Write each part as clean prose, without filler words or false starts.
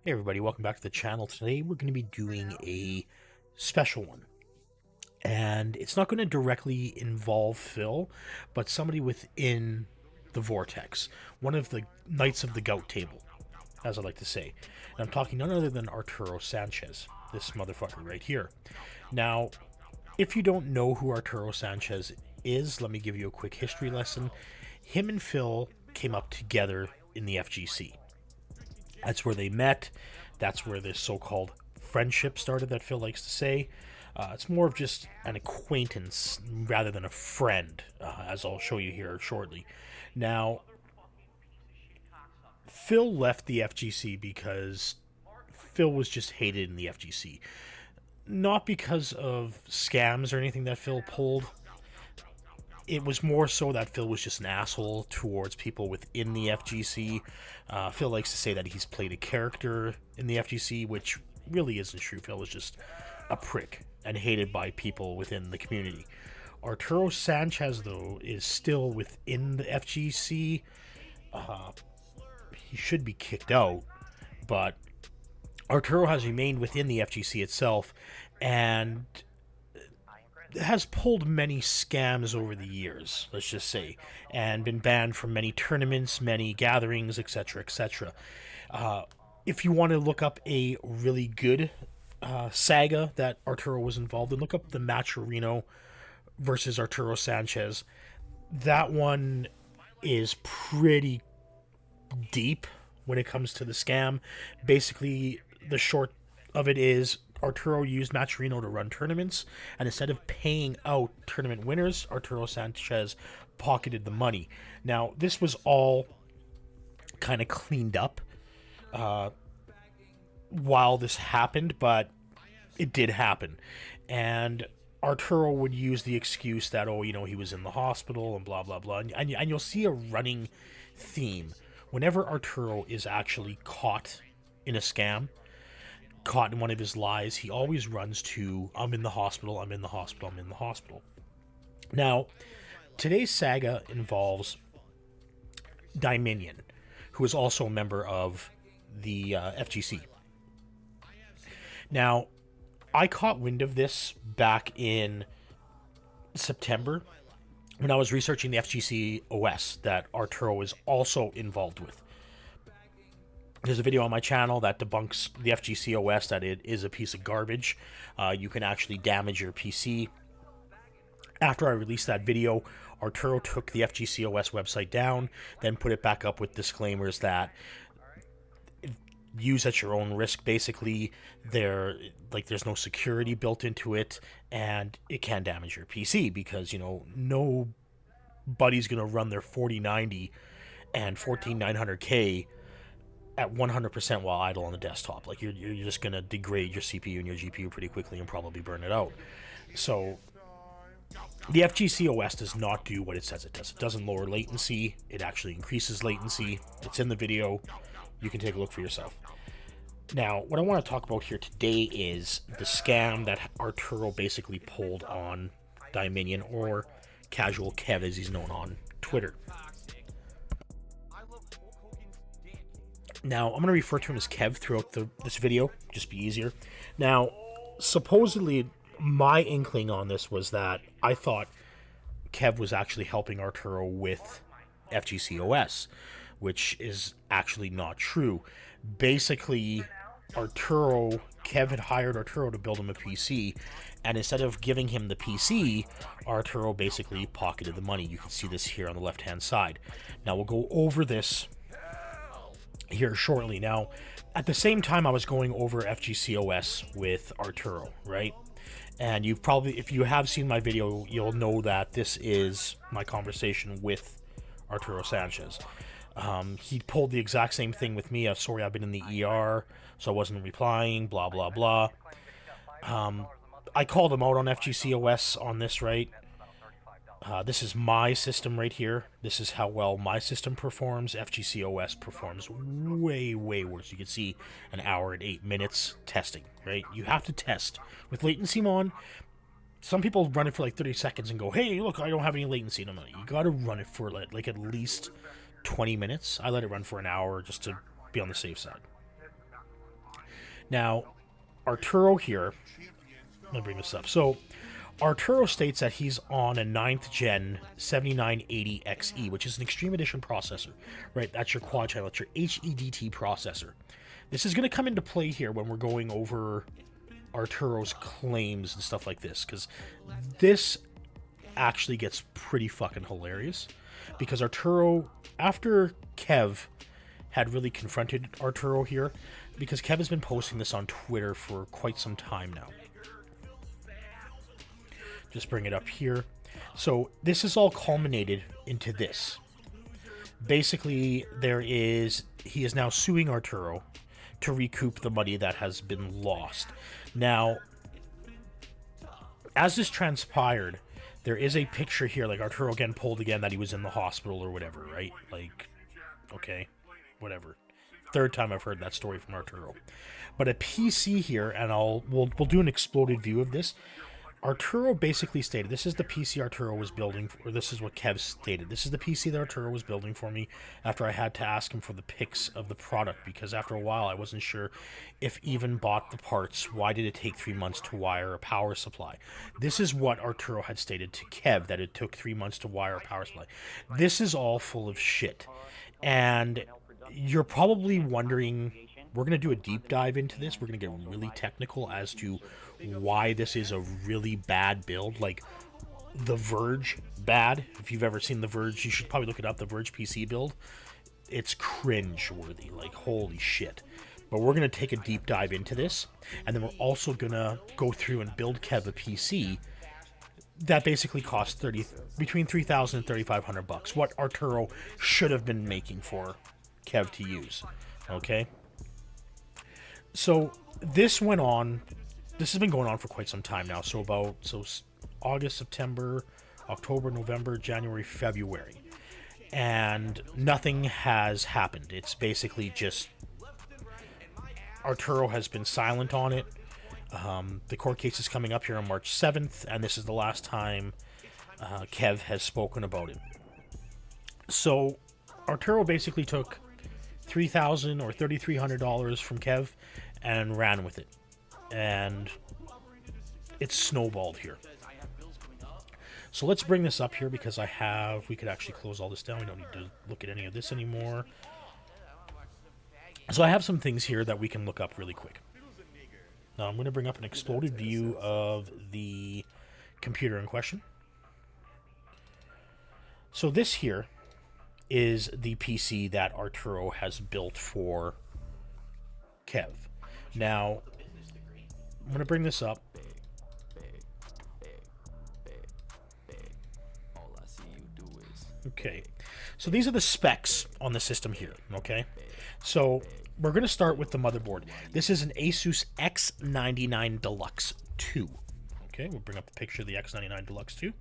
Hey everybody, welcome back to the channel. Today we're going to be doing a special one. And it's not going to directly involve Phil, but somebody within the Vortex. One of the Knights of the Gout table, as I like to say. And I'm talking none other than Arturo Sanchez, this motherfucker right here. Now, if you don't know who Arturo Sanchez is, let me give you a quick history lesson. Him and Phil came up together in the FGC. That's where they met. That's where this so-called friendship started that Phil likes to say. It's more of just an acquaintance rather than a friend, as I'll show you here shortly. Now, Phil left the FGC because Phil was just hated in the FGC. Not because of scams or anything that Phil pulled. It was more so that Phil was just an asshole towards people within the FGC. Phil likes to say that he's played a character in the FGC, which really isn't true. Phil was just a prick and hated by people within the community. Arturo Sanchez, though, is still within the FGC. He should be kicked out, but Arturo has remained within the FGC itself and has pulled many scams over the years, let's just say, and been banned from many tournaments, many gatherings, etc., etc. If you want to look up a really good saga that Arturo was involved in, look up the Matcherino versus Arturo Sanchez. That one is pretty deep when it comes to the scam. Basically, the short of it is Arturo used Matcherino to run tournaments, and instead of paying out tournament winners, Arturo Sanchez pocketed the money. Now, this was all kind of cleaned up while this happened, but it did happen. And Arturo would use the excuse that, oh, you know, he was in the hospital and blah, blah, blah. And you'll see a running theme. Whenever Arturo is actually caught in a scam, caught in one of his lies, he always runs to, I'm in the hospital, I'm in the hospital, I'm in the hospital. Now, today's saga involves Dominion, who is also a member of the FGC. Now, I caught wind of this back in September when I was researching the FGCOS that Arturo is also involved with. There's a video on my channel that debunks the FGCOS, that it is a piece of garbage. You can actually damage your PC. After I released that video, Arturo took the FGCOS website down, then put it back up with disclaimers that use at your own risk. Basically, there's no security built into it, and it can damage your PC because, you know, nobody's going to run their 4090 and 14900K at 100% while idle on the desktop. Like, you're just going to degrade your CPU and your GPU pretty quickly and probably burn it out. So the FGCOS does not do what it says it does. It doesn't lower latency. It actually increases latency. It's in the video. You can take a look for yourself. Now, what I want to talk about here today is the scam that Arturo basically pulled on Dominion, or Casual Kev as he's known on Twitter. Now, I'm going to refer to him as Kev throughout this video, just be easier. Now, supposedly, my inkling on this was that I thought Kev was actually helping Arturo with FGCOS, which is actually not true. Basically, Kev had hired Arturo to build him a PC, and instead of giving him the PC, Arturo basically pocketed the money. You can see this here on the left-hand side. Now, we'll go over this here shortly. Now, at the same time I was going over FGCOS with Arturo, right? And you've probably, if you have seen my video, you'll know that this is my conversation with Arturo Sanchez. He pulled the exact same thing with me. Sorry, I've been in the ER, so I wasn't replying, blah, blah, blah. I called him out on FGCOS on this, right? This is my system right here. This is how well my system performs. FGCOS performs way, way worse. You can see an hour and 8 minutes testing, right? You have to test. With latency on, some people run it for like 30 seconds and go, hey, look, I don't have any latency. No, you gotta run it for like at least 20 minutes. I let it run for an hour just to be on the safe side. Now, Arturo here, let me bring this up. So, Arturo states that he's on a 9th gen 7980XE, which is an Extreme Edition processor, right? That's your quad channel, that's your HEDT processor. This is going to come into play here when we're going over Arturo's claims and stuff like this, because this actually gets pretty fucking hilarious. Because Arturo, after Kev had really confronted Arturo here, because Kev has been posting this on Twitter for quite some time now. Just bring it up here. So this is all culminated into this. Basically, he is now suing Arturo to recoup the money that has been lost. Now, as this transpired, there is a picture here, like Arturo again pulled again that he was in the hospital or whatever, right? Like, okay, whatever. Third time I've heard that story from Arturo. But a PC here, and we'll do an exploded view of this. Arturo basically stated, this is the PC Arturo was building, or this is what Kev stated. This is the PC that Arturo was building for me after I had to ask him for the pics of the product, because after a while I wasn't sure if even bought the parts. Why did it take 3 months to wire a power supply? This is what Arturo had stated to Kev, that it took 3 months to wire a power supply. This is all full of shit. And you're probably wondering, we're going to do a deep dive into this. We're going to get really technical as to why this is a really bad build. Like, The Verge bad. If you've ever seen The Verge, you should probably look it up, The Verge PC build. It's cringe-worthy. Like, holy shit. But we're going to take a deep dive into this. And then we're also going to go through and build Kev a PC that basically costs between $3,000 and $3,500. What Arturo should have been making for Kev to use. Okay? So this went on. This has been going on for quite some time now. So August, September, October, November, January, February, and nothing has happened. It's basically just Arturo has been silent on it. The court case is coming up here on March 7th, and this is the last time Kev has spoken about it. So Arturo basically took $3,000 or $3,300 from Kev and ran with it. And it's snowballed here. So let's bring this up here, because we could actually close all this down. We don't need to look at any of this anymore. So I have some things here that we can look up really quick. Now I'm going to bring up an exploded view of the computer in question. So this here is the PC that Arturo has built for Kev. Now, I'm going to bring this up. Okay, so these are the specs on the system here, okay? So we're going to start with the motherboard. This is an Asus X99 Deluxe 2. Okay, we'll bring up the picture of the X99 Deluxe 2.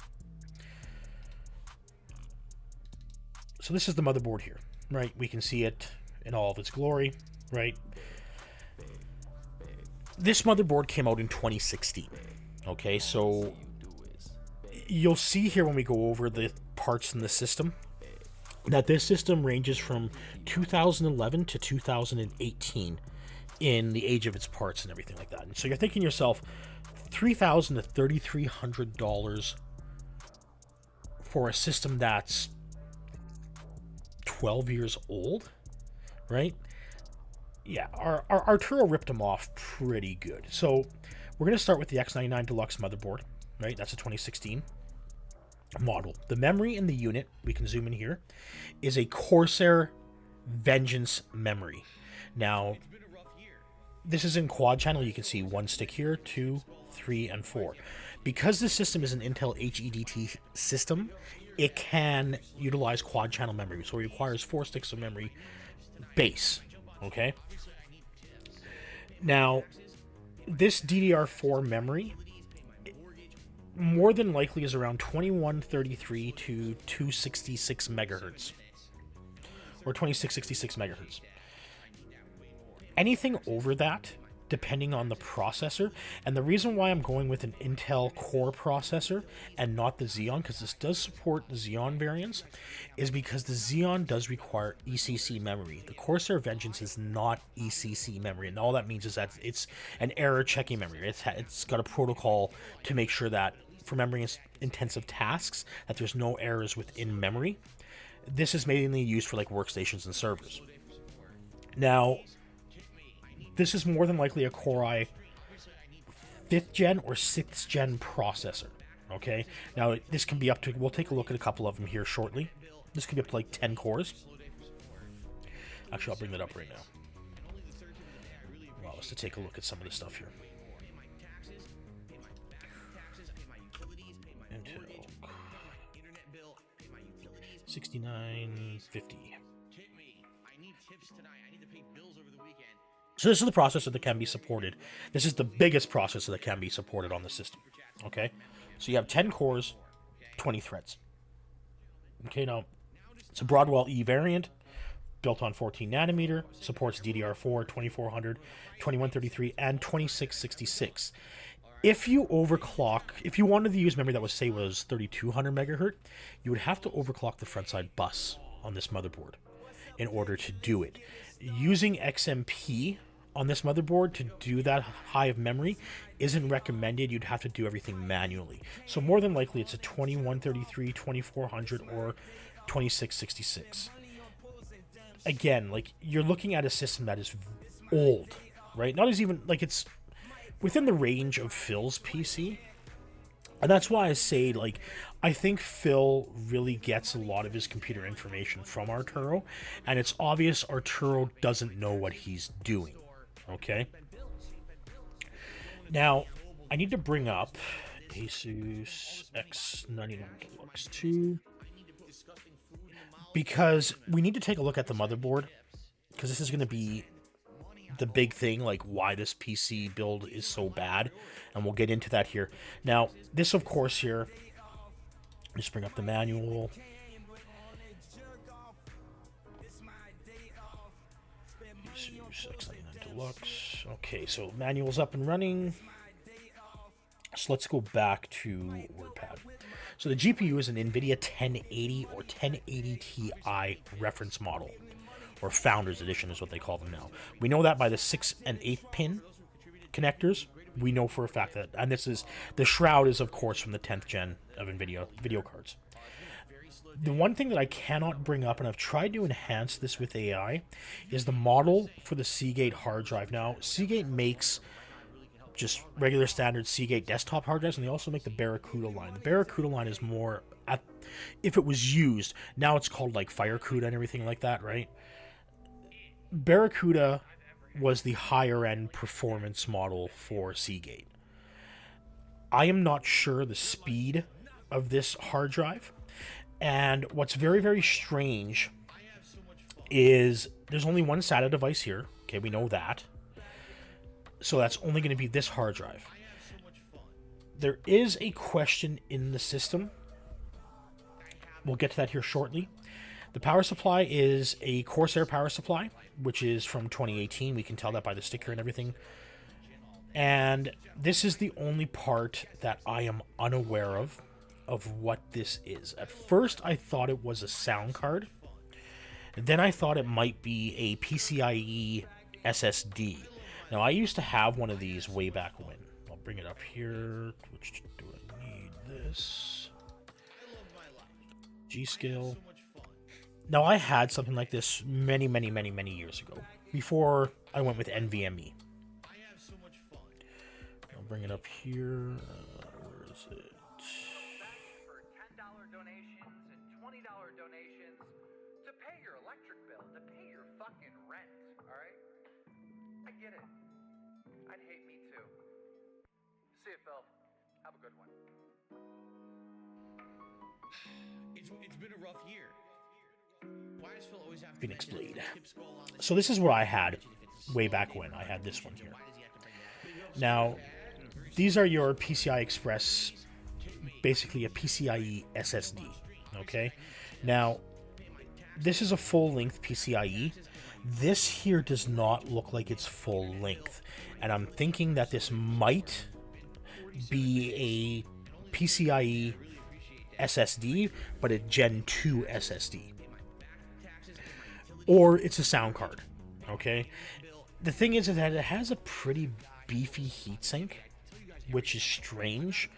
So this is the motherboard here, right? We can see it in all of its glory, right? This motherboard came out in 2016. Okay, so you'll see here when we go over the parts in the system that this system ranges from 2011 to 2018 in the age of its parts and everything like that. And so you're thinking to yourself, $3,000 to $3,300 for a system that's 12 years old, right? Yeah, our Arturo ripped them off pretty good. So we're going to start with the X99 Deluxe motherboard, right? That's a 2016 model. The memory in the unit, we can zoom in here, is a Corsair Vengeance memory. Now, this is in quad channel. You can see one stick here, 2, 3, and 4. Because this system is an Intel HEDT system, it can utilize quad channel memory, so it requires 4 sticks of memory base. Okay. Now, this DDR4 memory more than likely is around 2133 to 266 megahertz, or 2666 megahertz. Anything over that depending on the processor. And the reason why I'm going with an Intel Core processor and not the Xeon, because this does support the Xeon variants, is because the Xeon does require ECC memory. The Corsair Vengeance is not ECC memory, and all that means is that it's an error checking memory. It's got a protocol to make sure that for memory intensive tasks that there's no errors within memory. This is mainly used for like workstations and servers. Now, this is more than likely a Core i 5th gen or 6th gen processor. Okay, now this can be up to, we'll take a look at a couple of them here shortly. This could be up to like 10 cores. Actually, I'll bring that up right now. Allow us to take a look at some of the stuff here. Intel 6950. So this is the processor that can be supported. This is the biggest processor that can be supported on the system. Okay, so you have 10 cores, 20 threads. Okay, now it's a Broadwell E variant, built on 14 nanometer, supports DDR4, 2400, 2133, and 2666. If you overclock, if you wanted to use memory that was 3200 megahertz, you would have to overclock the front side bus on this motherboard in order to do it. Using XMP on this motherboard to do that high of memory isn't recommended. You'd have to do everything manually. So more than likely it's a 2133, 2400, or 2666. Again, like, you're looking at a system that is old, right? Not as even, like, it's within the range of Phil's PC. And that's why I say, like, I think Phil really gets a lot of his computer information from Arturo, and it's obvious Arturo doesn't know what he's doing, okay? Now, I need to bring up Asus X99 Deluxe 2, because we need to take a look at the motherboard, because this is going to be the big thing, like why this PC build is so bad, and we'll get into that here. Now, this, of course, here, just bring up the manual. Asus X99 Deluxe. Okay, so manual's up and running. So let's go back to WordPad. So the GPU is an NVIDIA 1080 or 1080 Ti reference model, or Founders Edition is what they call them now. We know that by the 6 and 8 pin connectors. We know for a fact that, and this is, the shroud is of course from the 10th gen of NVIDIA video cards. The one thing that I cannot bring up, and I've tried to enhance this with AI, is the model for the Seagate hard drive. Now, Seagate makes just regular standard Seagate desktop hard drives, and they also make the Barracuda line. The Barracuda line is more, if it was used, now it's called like Firecuda and everything like that, right? Barracuda was the higher end performance model for Seagate. I am not sure the speed of this hard drive, and what's very, very strange is there's only one SATA device here. Okay, we know that. So that's only going to be this hard drive. There is a question in the system. We'll get to that here shortly. The power supply is a Corsair power supply, which is from 2018. We can tell that by the sticker and everything. And this is the only part that I am unaware of what this is. At first, I thought it was a sound card. Then I thought it might be a PCIe SSD. Now, I used to have one of these way back when. I'll bring it up here. Which do I need? This G-Skill. Now, I had something like this many, many, many, many years ago, before I went with NVMe. I'll bring it up here. Where is it? For $10 donations and $20 donations to pay your electric bill, to pay your fucking rent, all right? I get it. I'd hate me too. See you, Phil. Have a good one. It's been a rough year. Why does Phil always have to Phoenix Blade. So this is what I had way back when. I had this one here. Now, these are your PCI Express, basically a PCIe SSD. Okay. Now, this is a full-length PCIe. This here does not look like it's full length, and I'm thinking that this might be a PCIe SSD, but a Gen 2 SSD. Or it's a sound card, okay? The thing is that it has a pretty beefy heatsink, which is strange.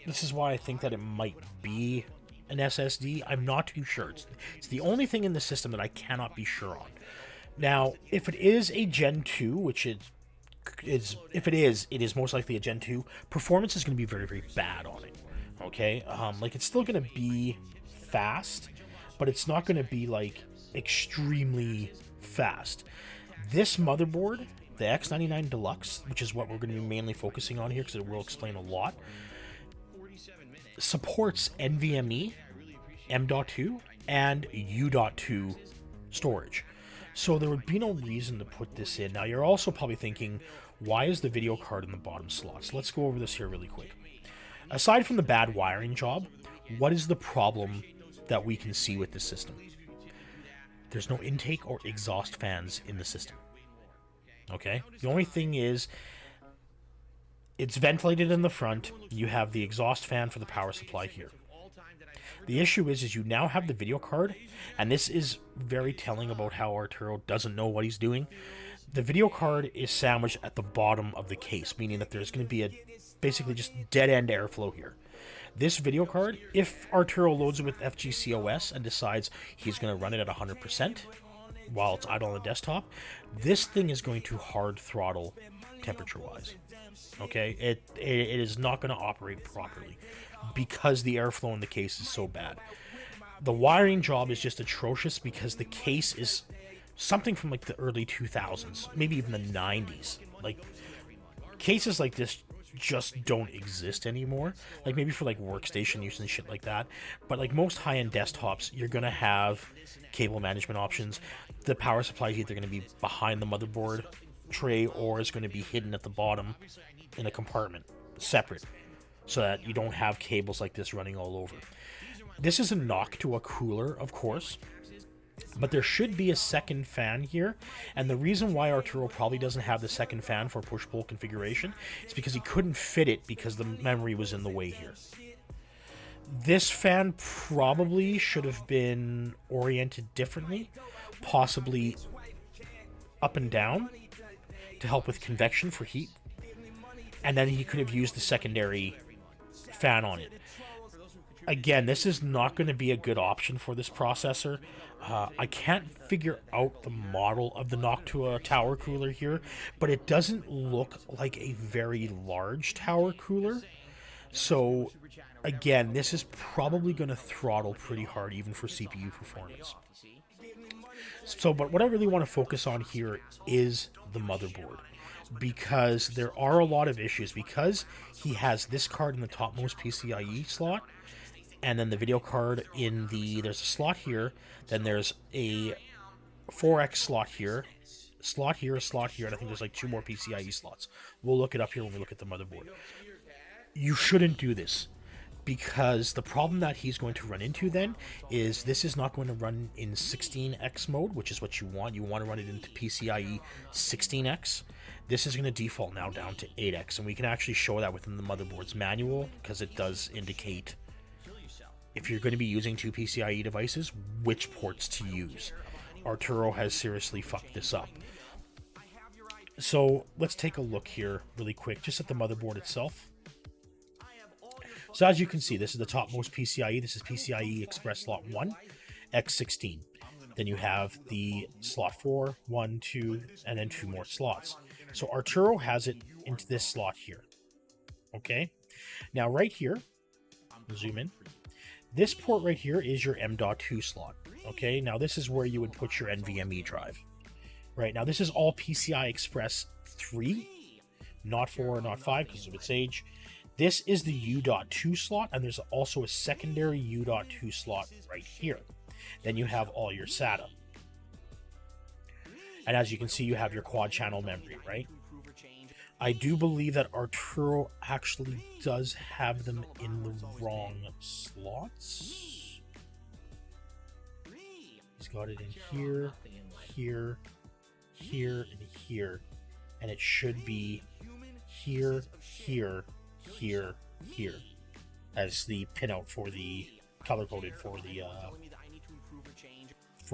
This is why I think that it might be an SSD. I'm not too sure. It's the only thing in the system that I cannot be sure on. Now, if it is a Gen 2, which it is most likely a Gen 2, performance is going to be very, very bad on it. Okay? Like, it's still going to be fast, but it's not going to be, like, extremely fast. This motherboard, the X99 Deluxe, which is what we're going to be mainly focusing on here because it will explain a lot, supports NVMe, M.2, and U.2 storage. So there would be no reason to put this in. Now, you're also probably thinking, why is the video card in the bottom slots? Let's go over this here really quick. Aside from the bad wiring job, what is the problem that we can see with this system? There's no intake or exhaust fans in the system. Okay? The only thing is, it's ventilated in the front. You have the exhaust fan for the power supply here. The issue is you now have the video card, and this is very telling about how Arturo doesn't know what he's doing. The video card is sandwiched at the bottom of the case, meaning that there's going to be a basically just dead-end airflow here. This video card, if Arturo loads it with FGCOS and decides he's going to run it at 100% while it's idle on the desktop, this thing is going to hard throttle temperature-wise. Okay, it is not going to operate properly because the airflow in the case is so bad. The wiring job is just atrocious because the case is something from like the early 2000s, maybe even the 90s. Like, cases like this just don't exist anymore. Like, maybe for like workstation use and shit like that, but like most high-end desktops, you're gonna have cable management options. The power supply is either going to be behind the motherboard tray or is going to be hidden at the bottom in a compartment separate, so that you don't have cables like this running all over. This is a knock to a cooler, of course, but there should be a second fan here, and the reason why Arturo probably doesn't have the second fan for push-pull configuration is because he couldn't fit it because the memory was in the way here. This fan probably should have been oriented differently, possibly up and down to help with convection for heat, and then he could have used the secondary fan on it. Again, this is not going to be a good option for this processor. I can't figure out the model of the Noctua tower cooler here, but it doesn't look like a very large tower cooler. So, again, this is probably going to throttle pretty hard even for CPU performance. So, but what I really want to focus on here is the motherboard, because there are a lot of issues. Because he has this card in the topmost PCIe slot, and then the video card in the, there's a slot here, then there's a 4X slot here, a slot here, and I think there's like 2 more PCIe slots. We'll look it up here when we look at the motherboard. You shouldn't do this, because the problem that he's going to run into then is this is not going to run in 16X mode, which is what you want. You want to run it into PCIe 16X. This is going to default now down to 8X, and we can actually show that within the motherboard's manual, because it does indicate, if you're going to be using 2 PCIe devices, which ports to use. Arturo has seriously fucked this up. So let's take a look here really quick, just at the motherboard itself. So as you can see, this is the topmost PCIe. This is PCIe Express slot 1, X16. Then you have the slot 4, 1, 2, and then 2 more slots. So Arturo has it into this slot here. Okay? Now right here, zoom in. This port right here is your M.2 slot. Okay? Now this is where you would put your NVMe drive. Right? Now this is all PCI Express 3, not 4, not 5 because of its age. This is the U.2 slot, and there's also a secondary U.2 slot right here. Then you have all your SATA. And as you can see, you have your quad channel memory, right? I do believe that Arturo actually does have them in the wrong slots. He's got it in here, here, here, and here. And it should be here, here, here, here. As the pinout for the color-coded for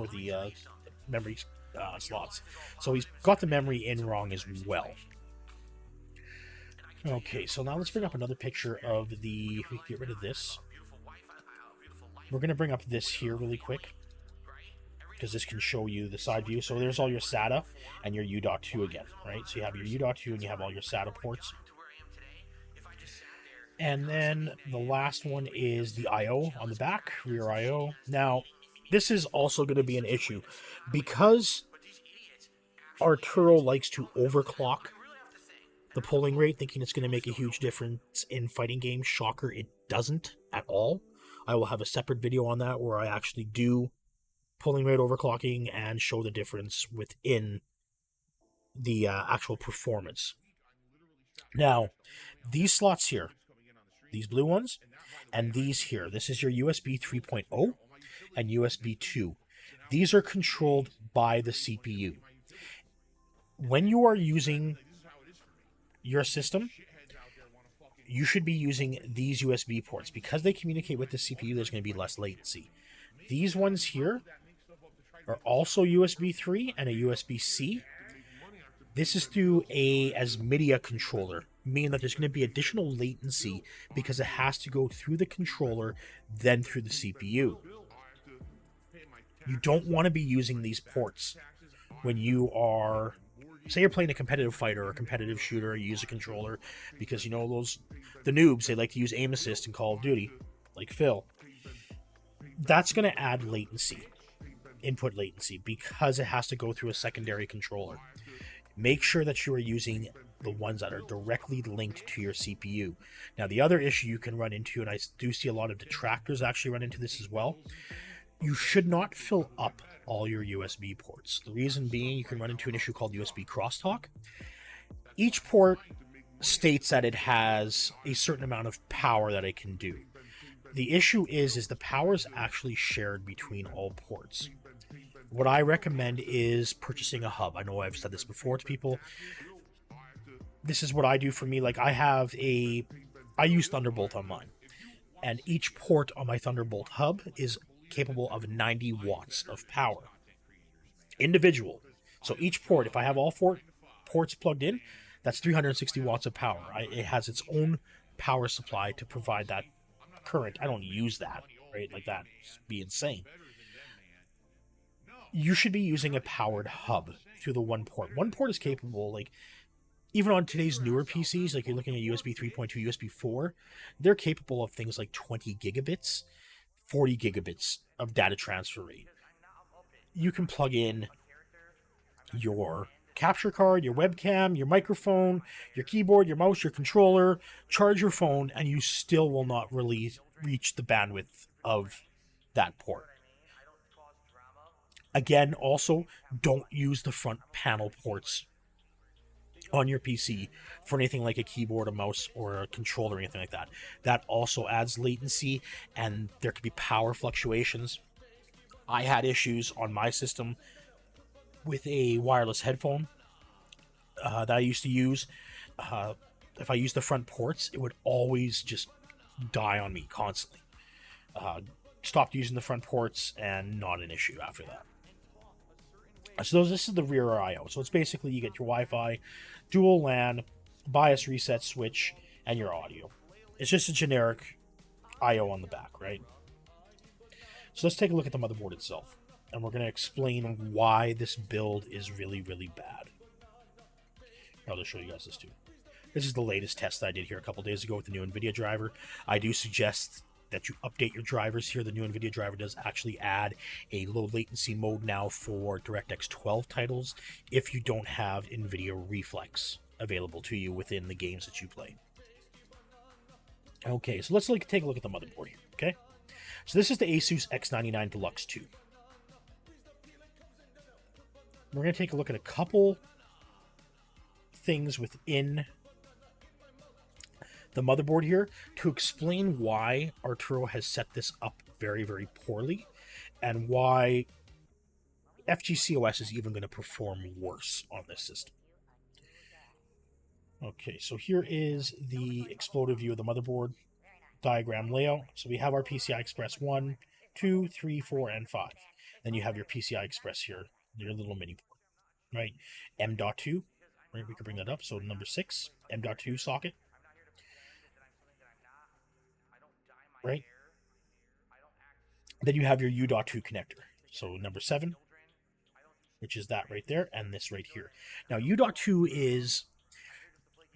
the memory slots. So he's got the memory in wrong as well. Okay, so now let's bring up another picture of the... We can get rid of this. We're going to bring up this here really quick, because this can show you the side view. So there's all your SATA and your U.2 again, right? So you have your U.2 and you have all your SATA ports. And then the last one is the I.O. on the back, rear I.O. Now, this is also going to be an issue, because Arturo likes to overclock the polling rate, thinking it's going to make a huge difference in fighting games. Shocker, it doesn't at all. I will have a separate video on that where I actually do polling rate overclocking and show the difference within the actual performance. Now, these slots here, these blue ones, and these here, this is your USB 3.0 and USB 2. These are controlled by the CPU. When you are using your system, you should be using these USB ports. Because they communicate with the CPU, there's going to be less latency. These ones here are also USB 3 and a USB-C. This is through a media controller, meaning that there's going to be additional latency because it has to go through the controller, then through the CPU. You don't want to be using these ports when you are... Say you're playing a competitive fighter or a competitive shooter, you use a controller, because you know the noobs, they like to use aim assist in Call of Duty, like Phil. That's going to add latency, input latency, because it has to go through a secondary controller. Make sure that you are using the ones that are directly linked to your CPU. Now, the other issue you can run into, and I do see a lot of detractors actually run into this as well, you should not fill up all your USB ports. The reason being, you can run into an issue called USB crosstalk. Each port states that it has a certain amount of power that it can do. The issue is the power is actually shared between all ports. What I recommend is purchasing a hub. I know I've said this before to people. This is what I do for me. Like, I use Thunderbolt on mine, and each port on my Thunderbolt hub is capable of 90 watts of power. Individual. So each port, if I have all 4 ports plugged in, that's 360 watts of power. It has its own power supply to provide that current. I don't use that, right? Like, that would be insane. You should be using a powered hub through the one port. One port is capable, like, even on today's newer PCs, like you're looking at USB 3.2, USB 4, they're capable of things like 20 gigabits, 40 gigabits of data transfer rate. You can plug in your capture card, your webcam, your microphone, your keyboard, your mouse, your controller, charge your phone, and you still will not really reach the bandwidth of that port. Again, also, don't use the front panel ports on your PC for anything like a keyboard, a mouse, or a controller, or anything like that. That also adds latency, and there could be power fluctuations. I had issues on my system with a wireless headphone that I used to use. If I used the front ports, it would always just die on me constantly. Stopped using the front ports, and not an issue after that. So this is the rear I/O. So it's basically you get your Wi-Fi, dual LAN, BIOS reset switch, and your audio. It's just a generic I/O on the back, right? So let's take a look at the motherboard itself, and we're going to explain why this build is really, really bad. I'll just show you guys this too. This is the latest test that I did here a couple days ago with the new NVIDIA driver. I do suggest that you update your drivers here. The new NVIDIA driver does actually add a low latency mode now for DirectX 12 titles if you don't have NVIDIA Reflex available to you within the games that you play. Okay, so let's take a look at the motherboard here, okay? So this is the Asus X99 Deluxe 2. We're going to take a look at a couple things within the motherboard here to explain why Arturo has set this up very, very poorly, and why FGCOS is even going to perform worse on this system. Okay, so here is the exploded view of the motherboard diagram layout. So we have our PCI Express 1, 2, 3, 4, and 5. Then you have your PCI Express here, your little mini port, right? M.2, right? We can bring that up. So number 6, M.2 socket, right? Then you have your U.2 connector. So number 7, which is that right there, and this right here. Now, U.2 is,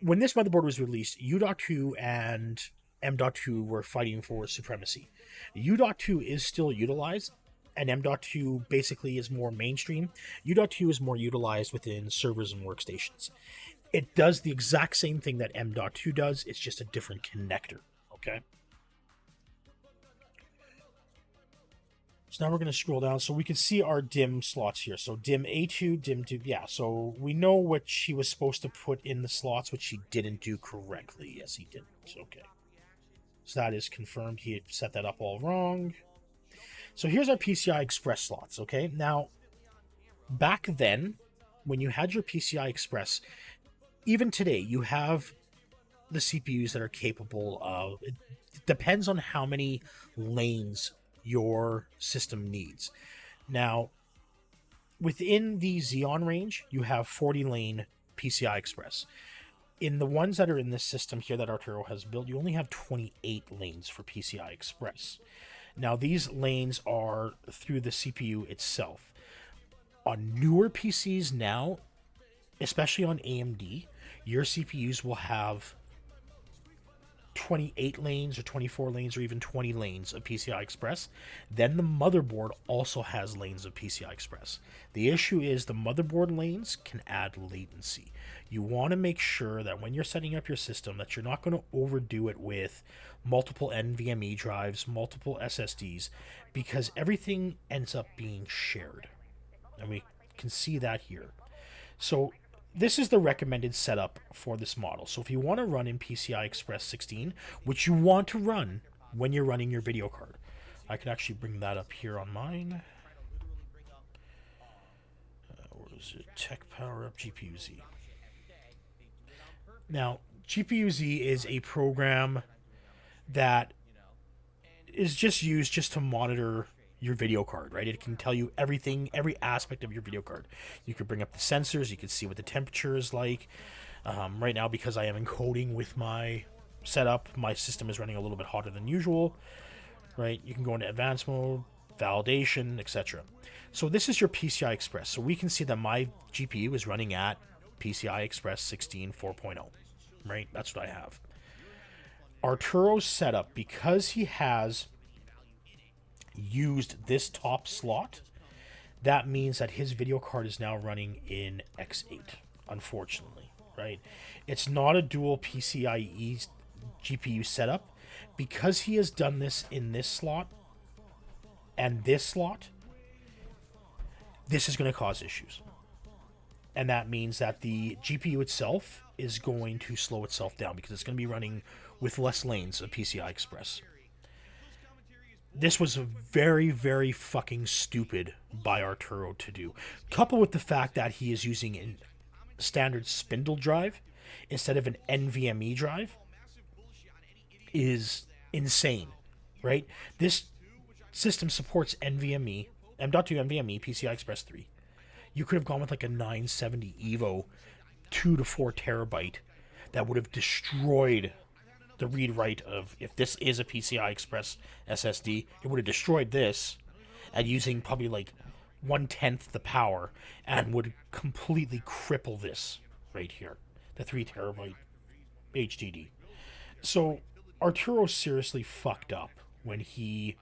when this motherboard was released, U.2 and M.2 were fighting for supremacy. U.2 is still utilized, and M.2 basically is more mainstream. U.2 is more utilized within servers and workstations. It does the exact same thing that M.2 does, it's just a different connector, okay? So now we're going to scroll down so we can see our DIMM slots here. So DIMM A2, DIMM 2, yeah. So we know what she was supposed to put in the slots, which she didn't do correctly. Yes, he didn't. Okay. So that is confirmed. He had set that up all wrong. So here's our PCI Express slots, okay? Now, back then, when you had your PCI Express, even today, you have the CPUs that are capable of, it depends on how many lanes your system needs. Now, within the Xeon range, you have 40 lane PCI Express. In the ones that are in this system here that Arturo has built, you only have 28 lanes for PCI Express. Now, these lanes are through the CPU itself. On newer PCs now, especially on AMD, your CPUs will have 28 lanes or 24 lanes or even 20 lanes of PCI Express. Then the motherboard also has lanes of PCI Express. The issue is the motherboard lanes can add latency. You want to make sure that when you're setting up your system that you're not going to overdo it with multiple NVMe drives, multiple SSDs, because everything ends up being shared. And we can see that here. So this is the recommended setup for this model. So if you want to run in PCI Express 16, which you want to run when you're running your video card, I can actually bring that up here on mine. What is it? Tech Power Up GPU-Z. Now, GPU-Z is a program that is just used just to monitor your video card, right? It can tell you everything, every aspect of your video card. You could bring up the sensors, you can see what the temperature is like. Right now, because I am encoding with my setup, my system is running a little bit hotter than usual, right? You can go into advanced mode, validation, etc. So this is your PCI Express. So we can see that my GPU is running at PCI Express 16 4.0, right? That's what I have. Arturo's setup, because he has used this top slot, that means that his video card is now running in X8, unfortunately, right? It's not a dual PCIe GPU setup. Because he has done this in this slot and this slot, this is going to cause issues. And that means that the GPU itself is going to slow itself down because it's going to be running with less lanes of PCI Express. This was very, very fucking stupid by Arturo to do. Coupled with the fact that he is using a standard spindle drive instead of an NVMe drive is insane, right? This system supports NVMe, M.2 NVMe, PCI Express 3. You could have gone with like a 970 Evo 2 to 4 terabyte that would have destroyed the read-write of, if this is a PCI Express SSD, it would have destroyed this and using probably like 1/10 the power and would completely cripple this right here, the 3 terabyte HDD. So Arturo seriously fucked up when he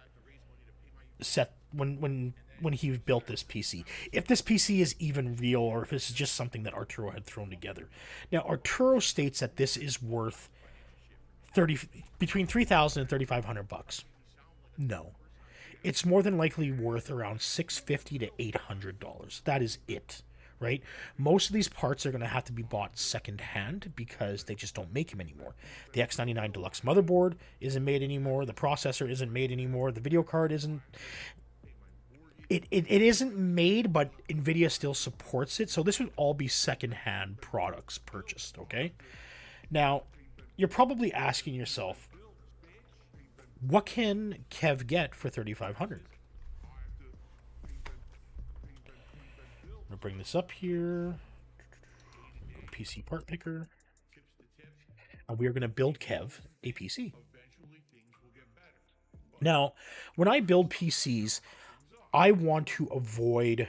set when he built this PC. If this PC is even real or if this is just something that Arturo had thrown together. Now Arturo states that this is worth between $3,000 and $3,500. No. It's more than likely worth around $650 to $800. That is it, right? Most of these parts are going to have to be bought secondhand because they just don't make them anymore. The X99 Deluxe motherboard isn't made anymore. The processor isn't made anymore. The video card isn't. It isn't made, but NVIDIA still supports it. So this would all be secondhand products purchased, okay? Now, you're probably asking yourself, what can Kev get for 3,500? I'm gonna bring this up here. PC part picker, and we are going to build Kev a PC. Now, when I build PCs, I want to avoid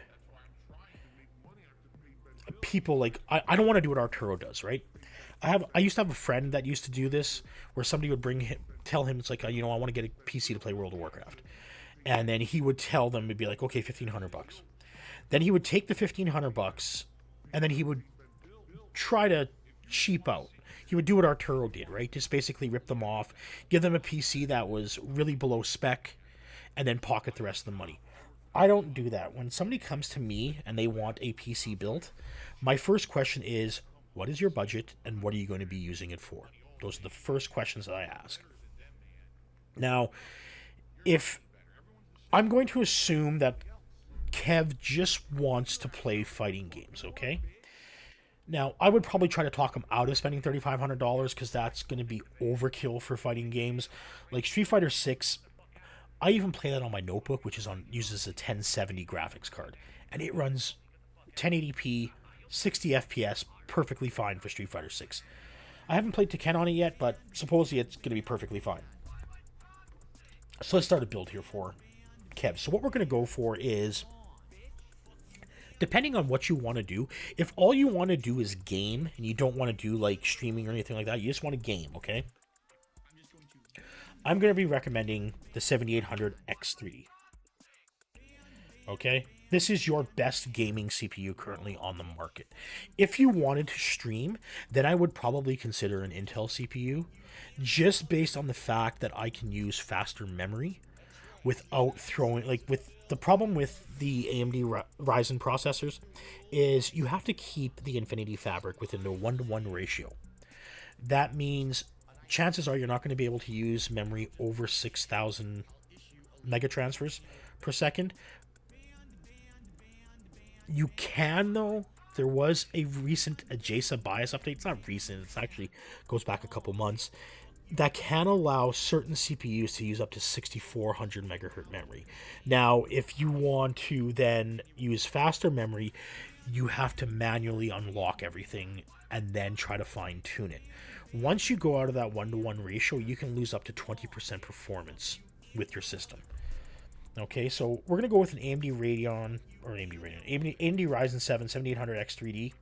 people like I don't want to do what Arturo does, right? I used to have a friend that used to do this, where somebody would tell him it's like, I want to get a PC to play World of Warcraft, and then he would tell them, it'd be like, okay, $1,500. Then he would take the $1,500, and then he would try to cheap out. He would do what Arturo did, right? Just basically rip them off, give them a PC that was really below spec, and then pocket the rest of the money. I don't do that. When somebody comes to me and they want a PC built, my first question is, what is your budget and what are you going to be using it for? Those are the first questions that I ask. Now, if I'm going to assume that Kev just wants to play fighting games, okay? Now, I would probably try to talk him out of spending $3,500 because that's going to be overkill for fighting games. Like Street Fighter 6, I even play that on my notebook, which uses a 1070 graphics card, and it runs 1080p, 60 FPS, perfectly fine for Street Fighter 6. I haven't played Tekken on it yet, but supposedly it's going to be perfectly fine. So let's start a build here for Kev. So what we're going to go for is, depending on what you want to do, if all you want to do is game and you don't want to do like streaming or anything like that, you just want to game, okay? I'm going to be recommending the 7800 X3D. Okay? This is your best gaming CPU currently on the market. If you wanted to stream, then I would probably consider an Intel CPU, just based on the fact that I can use faster memory without throwing, like, with the problem with the AMD Ryzen processors is you have to keep the Infinity Fabric within the 1-to-1 ratio. That means chances are you're not going to be able to use memory over 6,000 megatransfers per second. You can, though. There was a recent AJASA BIOS update. It's not recent. It actually goes back a couple months. That can allow certain CPUs to use up to 6,400 megahertz memory. Now, if you want to then use faster memory, you have to manually unlock everything and then try to fine-tune it. Once you go out of that 1-to-1 ratio, you can lose up to 20% performance with your system. Okay, so we're going to go with an AMD Ryzen 7 7800X3D.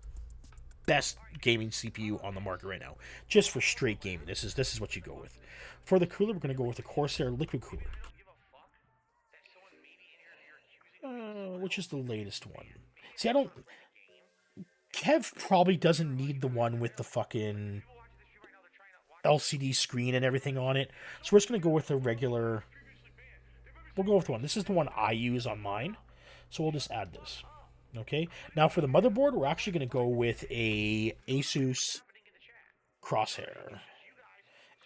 Best gaming CPU on the market right now, just for straight gaming. This is what you go with. For the cooler, we're going to go with a Corsair liquid cooler, which is the latest one. See, Kev probably doesn't need the one with the fucking LCD screen and everything on it, so we're just going to go with a regular. We'll go with one. This is the one I use on mine, so we'll just add this. Okay, now for the motherboard, we're actually going to go with a Asus Crosshair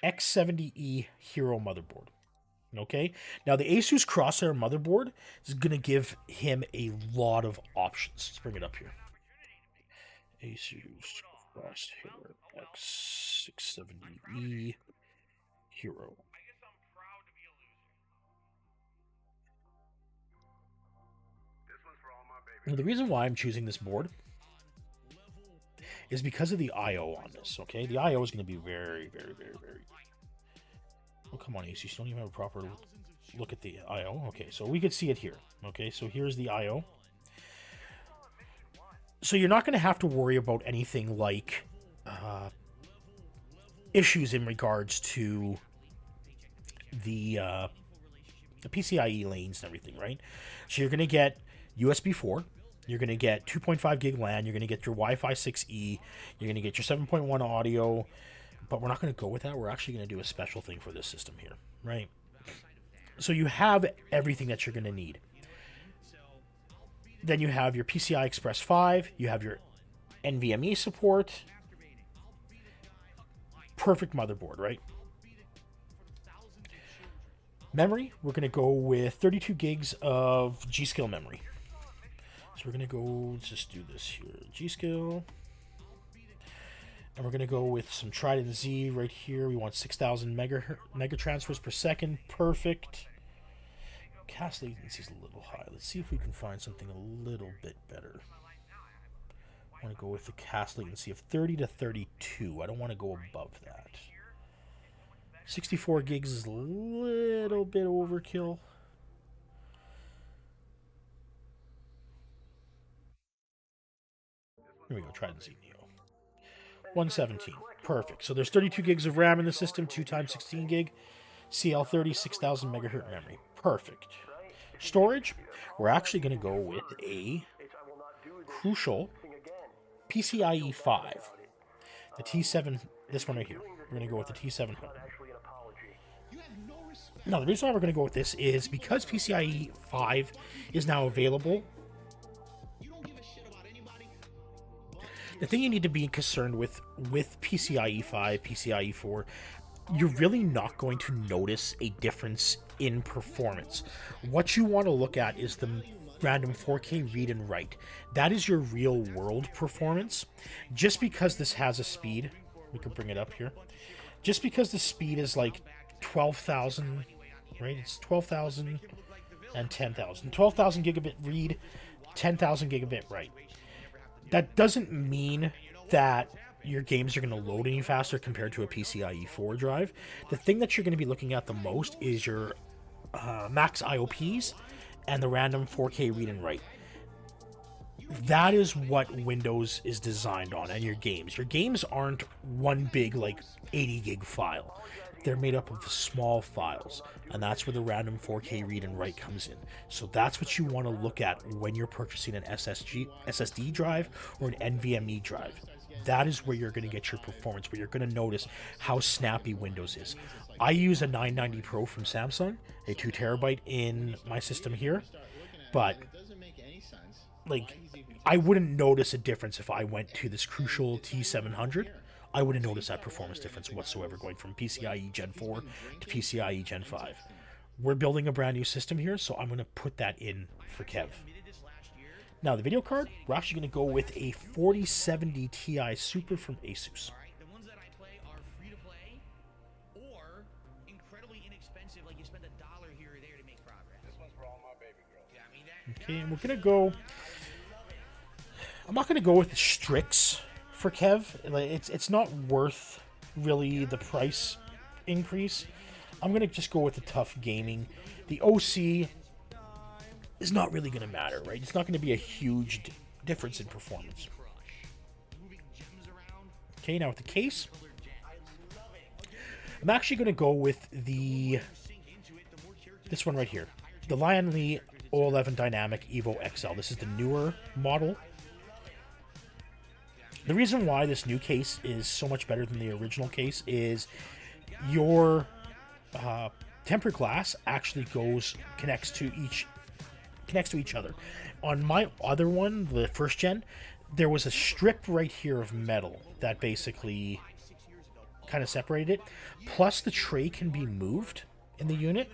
X70E Hero motherboard. Okay, now the Asus Crosshair motherboard is going to give him a lot of options. Let's bring it up here. Asus Crosshair X670E Hero. Now, the reason why I'm choosing this board is because of the I/O on this, okay? The I/O is going to be very, very, very, very... Oh, come on, Asus. You don't even have a proper look at the I/O. Okay, so we could see it here. Okay, so here's the I/O. So you're not going to have to worry about anything like issues in regards to the PCIe lanes and everything, right? So you're going to get USB 4, you're going to get 2.5 gig LAN, you're going to get your Wi-Fi 6E, you're going to get your 7.1 audio, but we're not going to go with that. We're actually going to do a special thing for this system here, right? So you have everything that you're going to need. Then you have your PCI Express 5, you have your NVMe support. Perfect motherboard, right? Memory, we're going to go with 32 gigs of G-Skill memory. So we're going to go, let's just do this here. G-Skill. And we're going to go with some Trident Z right here. We want 6,000 mega transfers per second. Perfect. Cast latency is a little high. Let's see if we can find something a little bit better. I want to go with the cast latency of 30 to 32. I don't want to go above that. 64 gigs is a little bit overkill. Here we go, Trident Z Neo. 117. Perfect. So there's 32 gigs of RAM in the system, 2 times 16 gig. CL30, 6,000 megahertz memory. Perfect. Storage, we're actually going to go with a crucial PCIe 5. The T7, this one right here. We're going to go with the T700. Now, the reason why we're going to go with this is because PCIe 5 is now available. The thing you need to be concerned with PCIe 5, PCIe 4, you're really not going to notice a difference in performance. What you want to look at is the random 4K read and write. That is your real world performance. Just because this has a speed, we can bring it up here. Just because the speed is like 12,000, right? It's 12,000 and 10,000. 12,000 gigabit read, 10,000 gigabit write. That doesn't mean that your games are going to load any faster compared to a PCIe 4 drive. The thing that you're going to be looking at the most is your max IOPs and the random 4K read and write. That is what Windows is designed on, and your games. Your games aren't one big, like, 80 gig file. They're made up of small files, and that's where the random 4K read and write comes in. So that's what you want to look at when you're purchasing an SSD drive or an NVMe drive. That is where you're going to get your performance, where you're going to notice how snappy Windows is. I use a 990 Pro from Samsung, a 2 terabyte in my system here, but like, I wouldn't notice a difference if I went to this crucial T700. I wouldn't notice that performance difference whatsoever going from PCIe Gen 4 to PCIe Gen 5. We're building a brand new system here, so I'm going to put that in for Kev. Now, the video card, we're actually going to go with a 4070 Ti Super from Asus. The ones that I play are free to play or incredibly inexpensive, like you spend $1 here or there to make progress. This one's for all my baby girls. Yeah, I mean that. Okay, and we're going to go... I'm not going to go with the Strix for Kev. It's not worth really the price increase. I'm going to just go with the Tough Gaming. The OC is not really going to matter, right? It's not going to be a huge difference in performance. Okay, now with the case, I'm actually going to go with this one right here, the Lion Lee 011 Dynamic Evo XL. This is the newer model. The reason why this new case is so much better than the original case is your tempered glass actually connects to each other. On my other one, the first gen, there was a strip right here of metal that basically kind of separated it. Plus, the tray can be moved in the unit,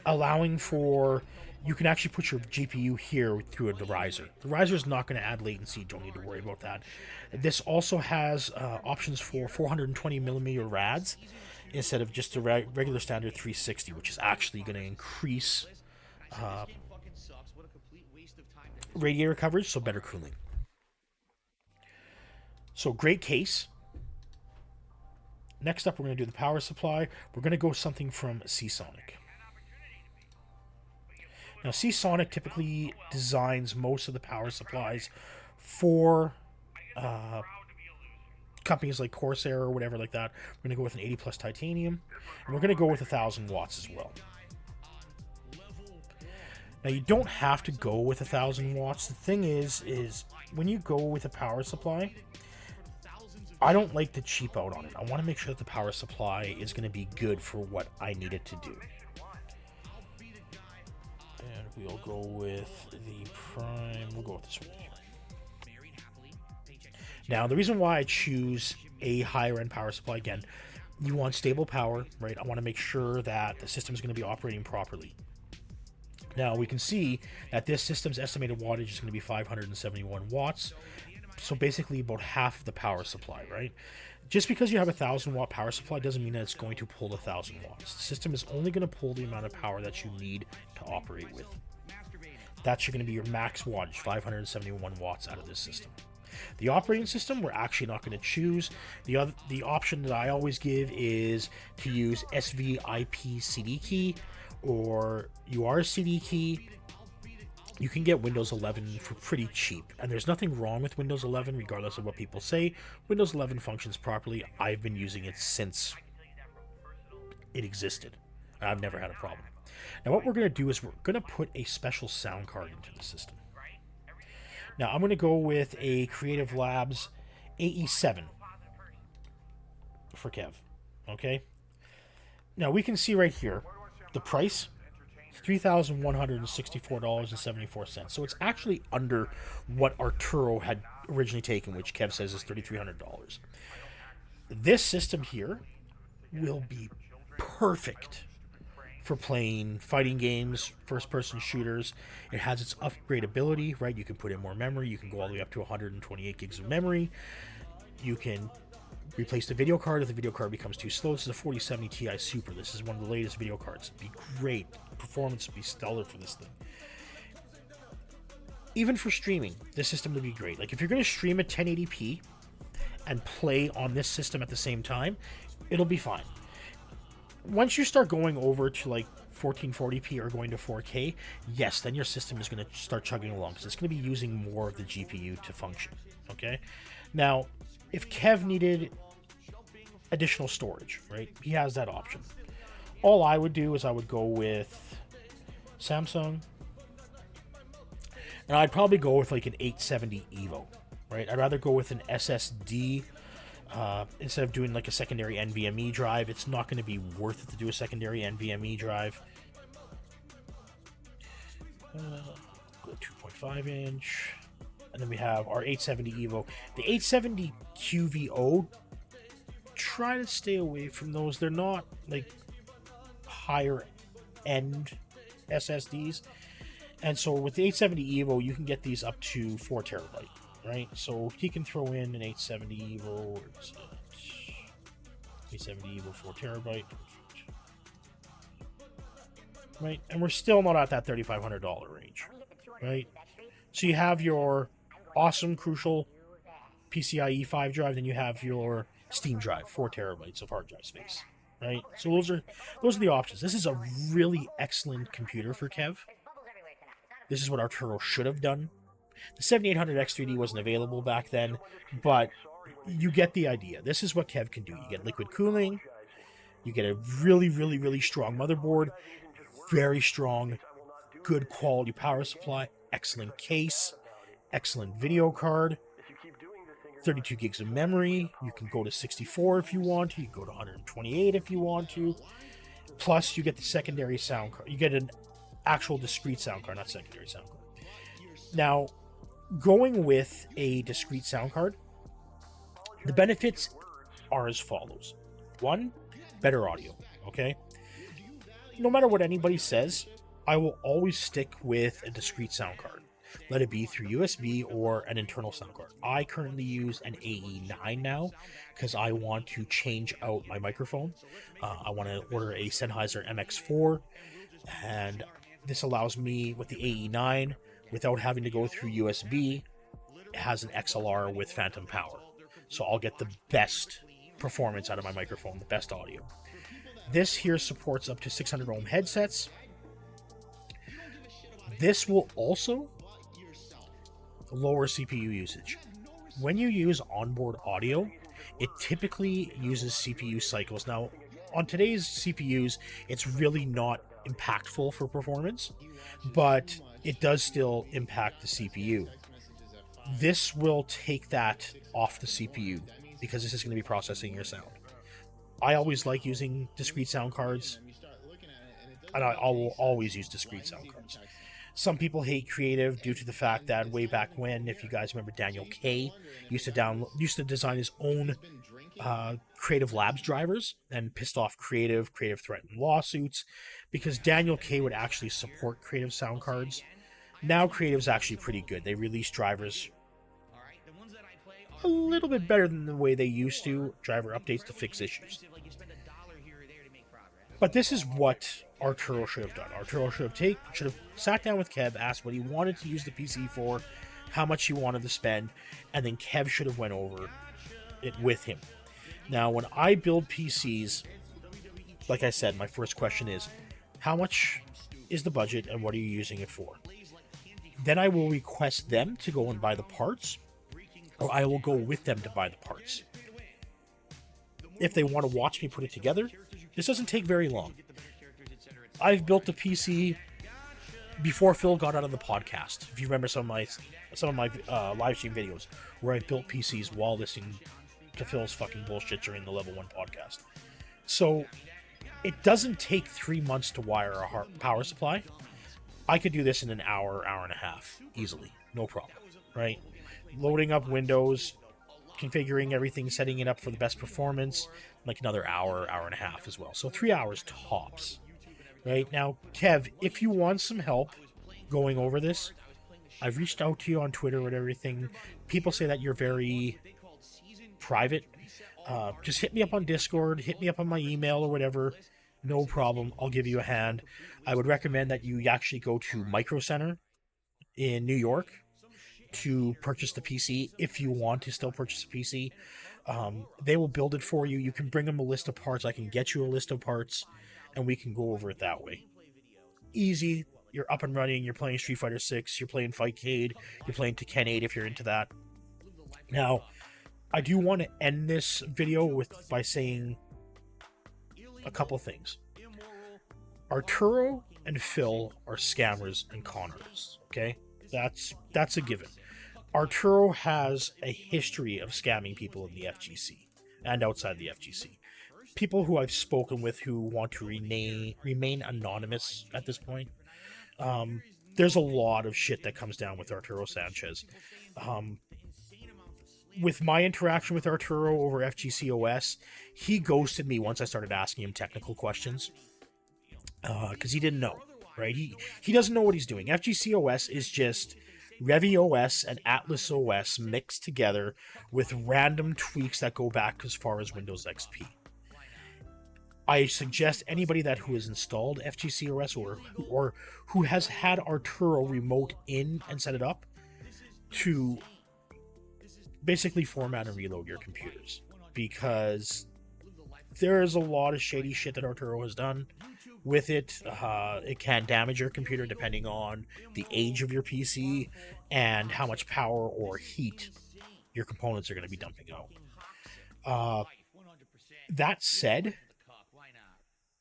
allowing for... You can actually put your GPU here through the riser. The riser is not going to add latency. Don't need to worry about that. This also has options for 420 millimeter rads instead of just a regular standard 360, which is actually going to increase radiator coverage, so better cooling. So great case. Next up, we're going to do the power supply. We're going to go something from Seasonic. Now, Seasonic typically designs most of the power supplies for companies like Corsair or whatever like that. We're going to go with an 80 plus titanium, and we're going to go with 1,000 watts as well. Now, you don't have to go with 1,000 watts. The thing is when you go with a power supply, I don't like to cheap out on it. I want to make sure that the power supply is going to be good for what I need it to do. And we'll go with the prime. We'll go with this one here. Now, the reason why I choose a higher end power supply, again, you want stable power, right? I want to make sure that the system is going to be operating properly. Now we can see that this system's estimated wattage is going to be 571 watts. So basically about half of the power supply, right? Just because you have a 1,000-watt power supply doesn't mean that it's going to pull 1,000 watts. The system is only going to pull the amount of power that you need to operate with. That's going to be your max wattage, 571 watts out of this system. The operating system, we're actually not going to choose. The option that I always give is to use SVIP CD key or UR CD key. You can get Windows 11 for pretty cheap, and there's nothing wrong with Windows 11, regardless of what people say. Windows 11 functions properly. I've been using it since it existed. I've never had a problem. Now what we're going to do is we're going to put a special sound card into the system. Now I'm going to go with a Creative Labs AE7 for Kev. Okay. Now we can see right here the price. $3,164.74. So it's actually under what Arturo had originally taken, which Kev says is $3,300. This system here will be perfect for playing fighting games, first-person shooters. It has its upgradability, right? You can put in more memory. You can go all the way up to 128 gigs of memory. You can replace the video card if the video card becomes too slow. This is a 4070 Ti Super. This is one of the latest video cards. It'd be great. Performance would be stellar for this thing. Even for streaming, this system would be great. Like if you're going to stream at 1080p and play on this system at the same time, it'll be fine. Once you start going over to like 1440p or going to 4K, yes, then your system is going to start chugging along because it's going to be using more of the GPU to function. Okay? Now, if Kev needed additional storage, right, he has that option. All I would do is I would go with Samsung, and I'd probably go with like an 870 Evo, right? I'd rather go with an SSD instead of doing like a secondary NVMe drive. It's not going to be worth it to do a secondary NVMe drive. 2.5 inch. And then we have our 870 Evo. The 870 QVO, try to stay away from those. They're not like higher end SSDs. And so with the 870 Evo, you can get these up to 4 terabyte, right? So he can throw in an 870 Evo, 870 Evo 4 terabyte, right? And we're still not at that $3,500 range, right? So you have your awesome, crucial PCIe 5 drive, then you have your Steam drive, 4 terabytes of hard drive space, right? So those are the options. This is a really excellent computer for Kev. This is what Arturo should have done. The 7800X3D wasn't available back then, but you get the idea. This is what Kev can do. You get liquid cooling, you get a really, really, really strong motherboard, very strong, good quality power supply, excellent case, excellent video card, 32 gigs of memory. You can go to 64 if you want to. You can go to 128 if you want to. Plus, you get the secondary sound card. You get an actual discrete sound card, not secondary sound card. Now, going with a discrete sound card, the benefits are as follows. 1, better audio, okay? No matter what anybody says, I will always stick with a discrete sound card. Let it be through USB or an internal sound card. I currently use an AE9 now because I want to change out my microphone. I want to order a Sennheiser MX4, and this allows me with the AE9, without having to go through USB, it has an XLR with phantom power. So I'll get the best performance out of my microphone, the best audio. This here supports up to 600 ohm headsets. This will also lower CPU usage. When you use onboard audio, it typically uses CPU cycles. Now, on today's CPUs, it's really not impactful for performance, but it does still impact the CPU. This will take that off the CPU because this is going to be processing your sound. I always like using discrete sound cards, and I will always use discrete sound cards. Some people hate Creative due to the fact that way back when, if you guys remember, Daniel K used to design his own Creative Labs drivers and pissed off Creative. Creative threatened lawsuits because Daniel K would actually support Creative sound cards. Now Creative's actually pretty good. They release drivers a little bit better than the way they used to, driver updates to fix issues. But this is what Arturo should have done. Arturo should have sat down with Kev, asked what he wanted to use the PC for, how much he wanted to spend, and then Kev should have went over it with him. Now, when I build PCs, like I said, my first question is, how much is the budget and what are you using it for? Then I will request them to go and buy the parts, or I will go with them to buy the parts. If they want to watch me put it together, this doesn't take very long. I've built a PC before Phil got out of the podcast. If you remember some of my live stream videos where I built PCs while listening to Phil's fucking bullshit during the Level 1 podcast. So it doesn't take 3 months to wire a power supply. I could do this in an hour, hour and a half, easily. No problem, right? Loading up Windows, configuring everything, setting it up for the best performance, like another hour, hour and a half as well. So 3 hours tops, right? Now, Kev, if you want some help going over this, I've reached out to you on Twitter and everything. People say that you're very private. Just hit me up on Discord, hit me up on my email or whatever. No problem. I'll give you a hand. I would recommend that you actually go to Micro Center in New York to purchase the PC if you want to still purchase a PC. They will build it for you. You can bring them a list of parts. I can get you a list of parts, and we can go over it that way. Easy. You're up and running. You're playing Street Fighter 6. You're playing Fightcade. You're playing Tekken 8 if you're into that. Now, I do want to end this video by saying a couple things. Arturo and Phil are scammers and con artists. Okay, that's a given. Arturo has a history of scamming people in the FGC and outside the FGC. People who I've spoken with who want to remain anonymous at this point. There's a lot of shit that comes down with Arturo Sanchez. With my interaction with Arturo over FGCOS, he ghosted me once I started asking him technical questions. Because he didn't know, right? He doesn't know what he's doing. FGCOS is just ReviOS and Atlas OS mixed together with random tweaks that go back as far as Windows XP. I suggest anybody who has installed FGCOS or who has had Arturo remote in and set it up to basically format and reload your computers, because there is a lot of shady shit that Arturo has done with it. It can damage your computer depending on the age of your PC and how much power or heat your components are going to be dumping out. That said,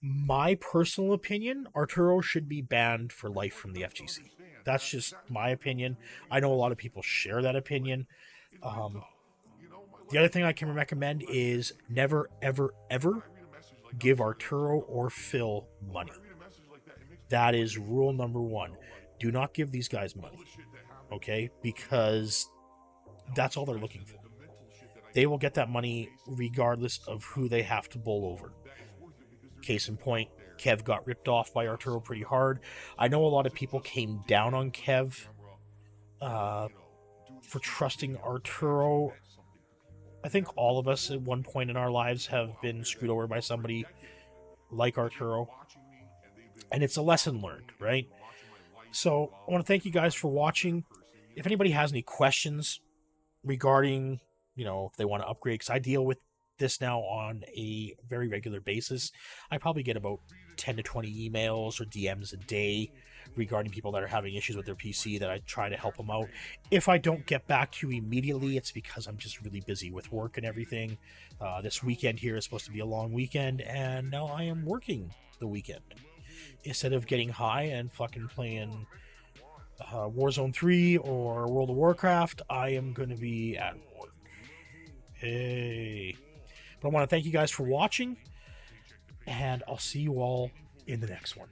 my personal opinion, Arturo should be banned for life from the FGC. That's just my opinion. I know a lot of people share that opinion. The other thing I can recommend is never, ever, ever give Arturo or Phil money. That is rule number 1. Do not give these guys money, okay? Because that's all they're looking for. They will get that money regardless of who they have to bowl over. Case in point, Kev got ripped off by Arturo pretty hard. I know a lot of people came down on Kev for trusting Arturo. I think all of us at one point in our lives have been screwed over by somebody like Arturo. And it's a lesson learned, right? So I want to thank you guys for watching. If anybody has any questions regarding, if they want to upgrade, because I deal with this now on a very regular basis. I probably get about 10 to 20 emails or DMs a day regarding people that are having issues with their PC that I try to help them out. If I don't get back to you immediately, it's because I'm just really busy with work and everything. This weekend here is supposed to be a long weekend, and now I am working the weekend. Instead of getting high and fucking playing Warzone 3 or World of Warcraft, I am going to be at work. Hey. But I want to thank you guys for watching, and I'll see you all in the next one.